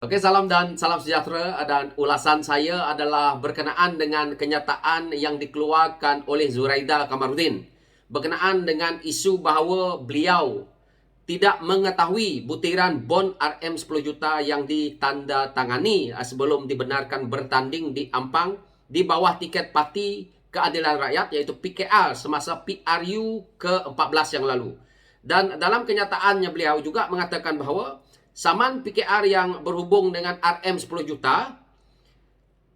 Oke, salam dan salam sejahtera, dan ulasan saya adalah berkenaan dengan kenyataan yang dikeluarkan oleh Zuraida Kamarudin berkenaan dengan isu bahawa beliau tidak mengetahui butiran bon RM 10 juta yang ditandatangani sebelum dibenarkan bertanding di Ampang di bawah tiket Parti Keadilan Rakyat, iaitu PKR, semasa PRU ke-14 yang lalu. Dan dalam kenyataannya beliau juga mengatakan bahawa saman PKR yang berhubung dengan RM 10 juta,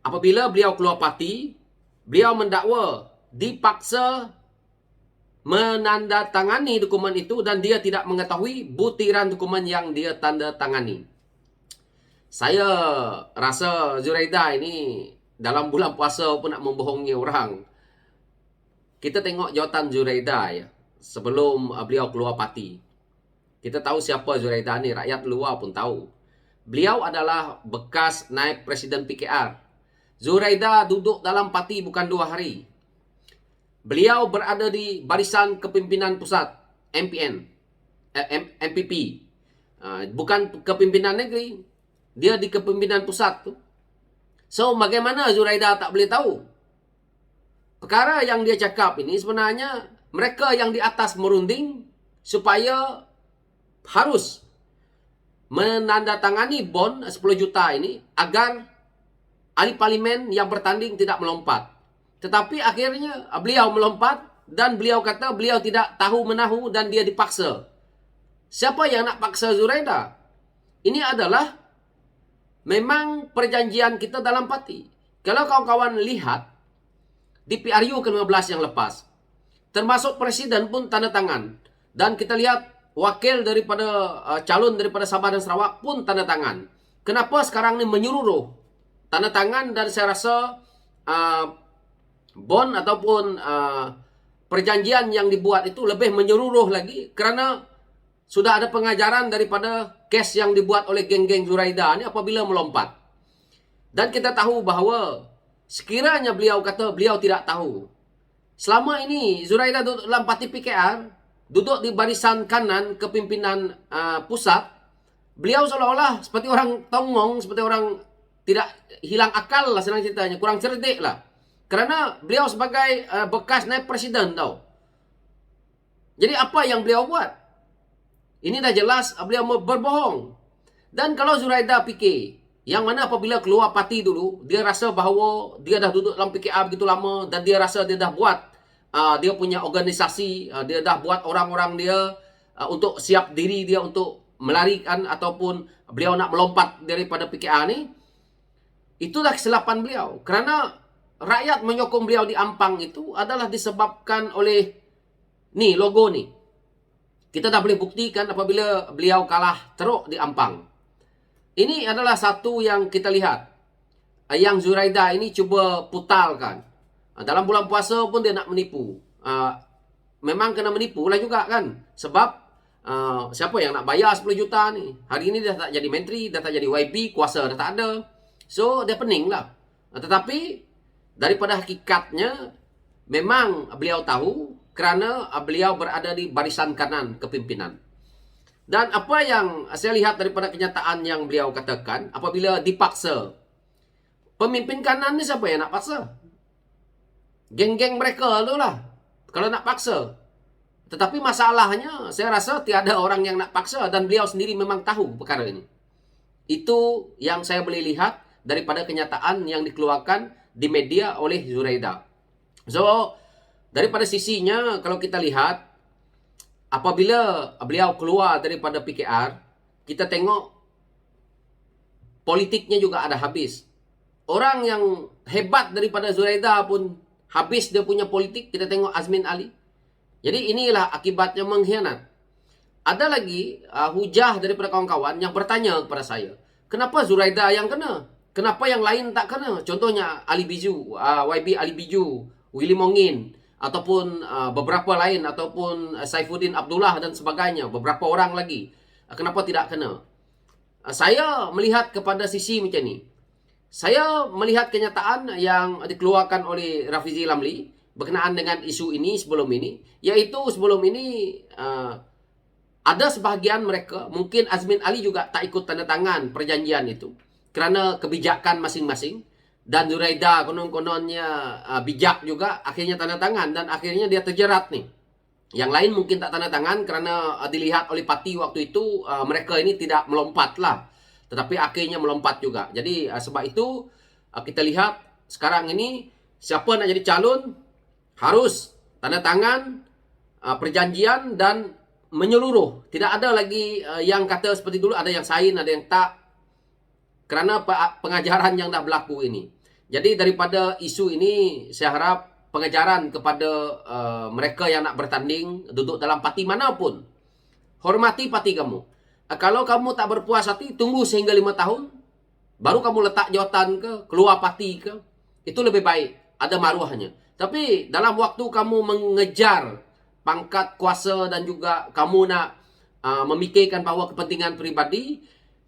apabila beliau keluar parti, beliau mendakwa dipaksa menandatangani dokumen itu dan dia tidak mengetahui butiran dokumen yang dia tanda tangani. Saya rasa Zuraida ini dalam bulan puasa pun nak membohongi orang. Kita tengok jawatan Zuraida ya, sebelum beliau keluar parti. Kita tahu siapa Zuraida ni, rakyat luar pun tahu. Beliau adalah bekas naib presiden PKR. Zuraida duduk dalam parti bukan 2 hari. Beliau berada di barisan kepimpinan pusat, MPN, MPP. Bukan kepimpinan negeri. Dia di kepimpinan pusat tu. So, bagaimana Zuraida tak boleh tahu? Perkara yang dia cakap ini sebenarnya mereka yang di atas merunding supaya harus menandatangani bon 10 juta ini agar ahli parlimen yang bertanding tidak melompat. Tetapi akhirnya beliau melompat dan beliau kata beliau tidak tahu menahu dan dia dipaksa. Siapa yang nak paksa Zuraida? Ini adalah memang perjanjian kita dalam parti. Kalau kawan-kawan lihat di PRU ke-15 yang lepas, termasuk presiden pun tanda tangan. Dan kita lihat wakil daripada calon daripada Sabah dan Sarawak pun tanda tangan. Kenapa sekarang ni menyeluruh tanda tangan? Dan saya rasa bon ataupun perjanjian yang dibuat itu lebih menyeluruh lagi kerana sudah ada pengajaran daripada kes yang dibuat oleh geng-geng Zuraida ni apabila melompat. Dan kita tahu bahawa sekiranya beliau kata beliau tidak tahu, selama ini Zuraida duduk dalam parti PKR, duduk di barisan kanan kepimpinan pusat, beliau seolah-olah seperti orang tongong, seperti orang tidak hilang akal lah, senang ceritanya, kurang cerdik lah. Kerana beliau sebagai bekas naib presiden tau. Jadi apa yang beliau buat? Ini dah jelas beliau berbohong. Dan kalau Zuraida fikir, yang mana apabila keluar parti dulu, dia rasa bahawa dia dah duduk dalam PKR begitu lama dan dia rasa dia dah buat dia punya organisasi, dia dah buat orang-orang dia untuk siap diri dia untuk melarikan ataupun beliau nak melompat daripada PKR ni. Itulah kesilapan beliau. Kerana rakyat menyokong beliau di Ampang itu adalah disebabkan oleh ni logo ni. Kita dah boleh buktikan apabila beliau kalah teruk di Ampang. Ini adalah satu yang kita lihat. Yang Zuraida ini cuba putalkan. Dalam bulan puasa pun dia nak menipu. Memang kena menipu lah juga kan. Sebab siapa yang nak bayar 10 juta ni? Hari ini dah tak jadi menteri, dah tak jadi YB, kuasa dah tak ada. So dia pening lah. Tetapi daripada hakikatnya memang beliau tahu kerana beliau berada di barisan kanan kepimpinan. Dan apa yang saya lihat daripada kenyataan yang beliau katakan, apabila dipaksa, pemimpin kanan ni siapa yang nak paksa? Geng-geng mereka tu lah, kalau nak paksa. Tetapi masalahnya, saya rasa tiada orang yang nak paksa dan beliau sendiri memang tahu perkara ini. Itu yang saya boleh lihat daripada kenyataan yang dikeluarkan di media oleh Zuraida. So, daripada sisinya, kalau kita lihat, apabila beliau keluar daripada PKR, kita tengok politiknya juga ada habis. Orang yang hebat daripada Zuraida pun habis dia punya politik. Kita tengok Azmin Ali. Jadi inilah akibatnya mengkhianat. Ada lagi hujah daripada kawan-kawan yang bertanya kepada saya, kenapa Zuraida yang kena? Kenapa yang lain tak kena? Contohnya Ali Biju, YB Ali Biju, Willy Mongin, ataupun beberapa lain, ataupun Saifuddin Abdullah dan sebagainya, beberapa orang lagi. Kenapa tidak kena? Saya melihat kepada sisi macam ni. Saya melihat kenyataan yang dikeluarkan oleh Rafizi Lamli berkenaan dengan isu ini sebelum ini, iaitu sebelum ini ada sebahagian mereka, mungkin Azmin Ali juga tak ikut tanda tangan perjanjian itu kerana kebijakan masing-masing, dan Zuraida konon-kononnya bijak juga, akhirnya tanda tangan dan akhirnya dia terjerat nih. Yang lain mungkin tak tanda tangan kerana dilihat oleh parti waktu itu mereka ini tidak melompat lah, tetapi akhirnya melompat juga. Jadi sebab itu kita lihat sekarang ini siapa nak jadi calon harus tanda tangan perjanjian dan menyeluruh. Tidak ada lagi yang kata seperti dulu ada yang sign, ada yang tak, kerana pengajaran yang dah berlaku ini. Jadi daripada isu ini, saya harap pengajaran kepada mereka yang nak bertanding duduk dalam parti manapun, hormati parti kamu. Kalau kamu tak berpuas hati, tunggu sehingga 5 tahun baru kamu letak jawatan ke, keluar parti ke, itu lebih baik, ada maruahnya. Tapi dalam waktu kamu mengejar pangkat kuasa dan juga kamu nak memikirkan bahawa kepentingan peribadi,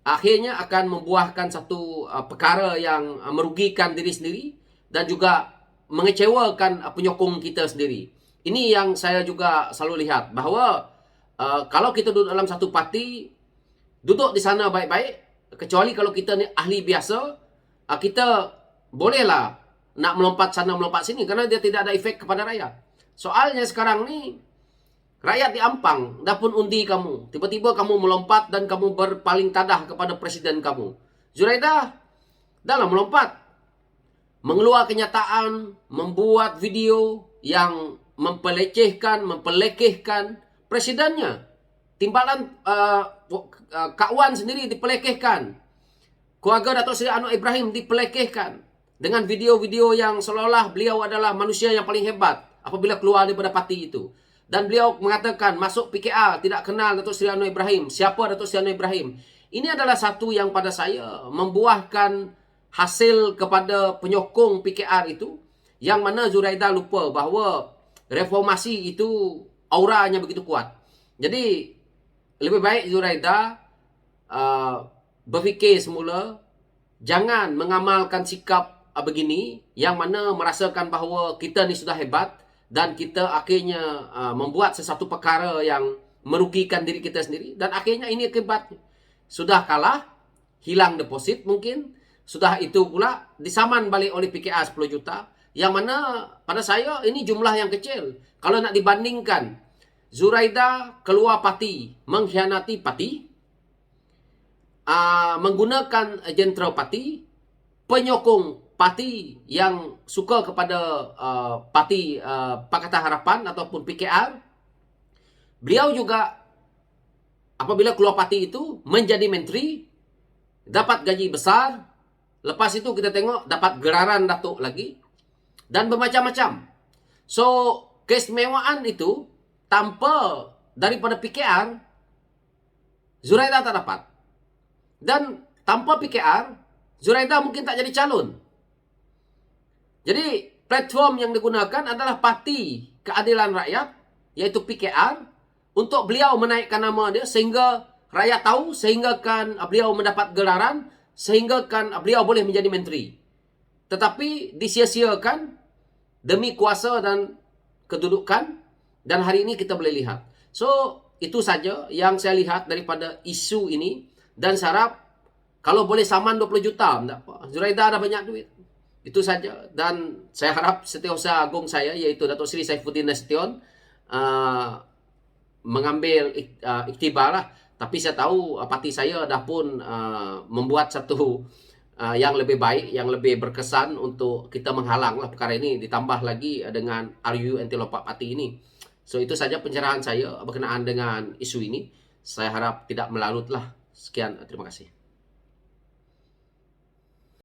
akhirnya akan membuahkan satu perkara yang merugikan diri sendiri dan juga mengecewakan penyokong kita sendiri. Ini yang saya juga selalu lihat, bahawa kalau kita duduk dalam satu parti, duduk di sana baik-baik, kecuali kalau kita ni ahli biasa, kita bolehlah nak melompat sana melompat sini kerana dia tidak ada efek kepada rakyat. Soalnya sekarang ni rakyat diampang, dah pun undi kamu. Tiba-tiba kamu melompat dan kamu berpaling tadah kepada presiden kamu. Zuraida dalam melompat, mengeluar kenyataan, membuat video yang mempelekehkan presidennya. Timbalan Kak Wan sendiri dipelekehkan. Keluarga Datuk Seri Anwar Ibrahim dipelekehkan dengan video-video yang seolah-olah beliau adalah manusia yang paling hebat apabila keluar daripada parti itu. Dan beliau mengatakan masuk PKR tidak kenal Datuk Seri Anwar Ibrahim. Siapa Datuk Seri Anwar Ibrahim? Ini adalah satu yang pada saya membuahkan hasil kepada penyokong PKR itu, yang mana Zuraida lupa bahawa reformasi itu auranya begitu kuat. Jadi lebih baik Zuraida berfikir semula, jangan mengamalkan sikap begini yang mana merasakan bahawa kita ni sudah hebat dan kita akhirnya membuat sesuatu perkara yang merugikan diri kita sendiri, dan akhirnya ini akibatnya. Sudah kalah, hilang deposit mungkin, sudah itu pula disaman balik oleh PKR 10 juta, yang mana pada saya ini jumlah yang kecil. Kalau nak dibandingkan, Zuraida keluar parti, mengkhianati parti, menggunakan jentera parti, penyokong parti yang suka kepada parti Pakatan Harapan ataupun PKR. Beliau juga apabila keluar parti itu menjadi menteri, dapat gaji besar. Lepas itu kita tengok dapat gelaran datuk lagi dan bermacam-macam. So keistimewaan itu tanpa daripada PKR, Zuraida tak dapat. Dan tanpa PKR, Zuraida mungkin tak jadi calon. Jadi platform yang digunakan adalah Parti Keadilan Rakyat, iaitu PKR, untuk beliau menaikkan nama dia sehingga rakyat tahu, sehingga kan beliau mendapat gelaran, sehingga kan beliau boleh menjadi menteri. Tetapi disia-siakan demi kuasa dan kedudukan, dan hari ini kita boleh lihat. So itu saja yang saya lihat daripada isu ini, dan saya harap kalau boleh saman 20 juta, tak apa. Zuraida ada banyak duit. Itu saja. Dan saya harap Setiausaha Agung saya, iaitu Datuk Seri Saifuddin Nasution, mengambil iktibar lah. Tapi saya tahu parti saya dah pun membuat satu yang lebih baik, yang lebih berkesan untuk kita menghalang lah perkara ini. Ditambah lagi dengan RU Anti Lompat Parti ini. So itu saja pencerahan saya berkenaan dengan isu ini. Saya harap tidak melarut lah. Sekian, terima kasih.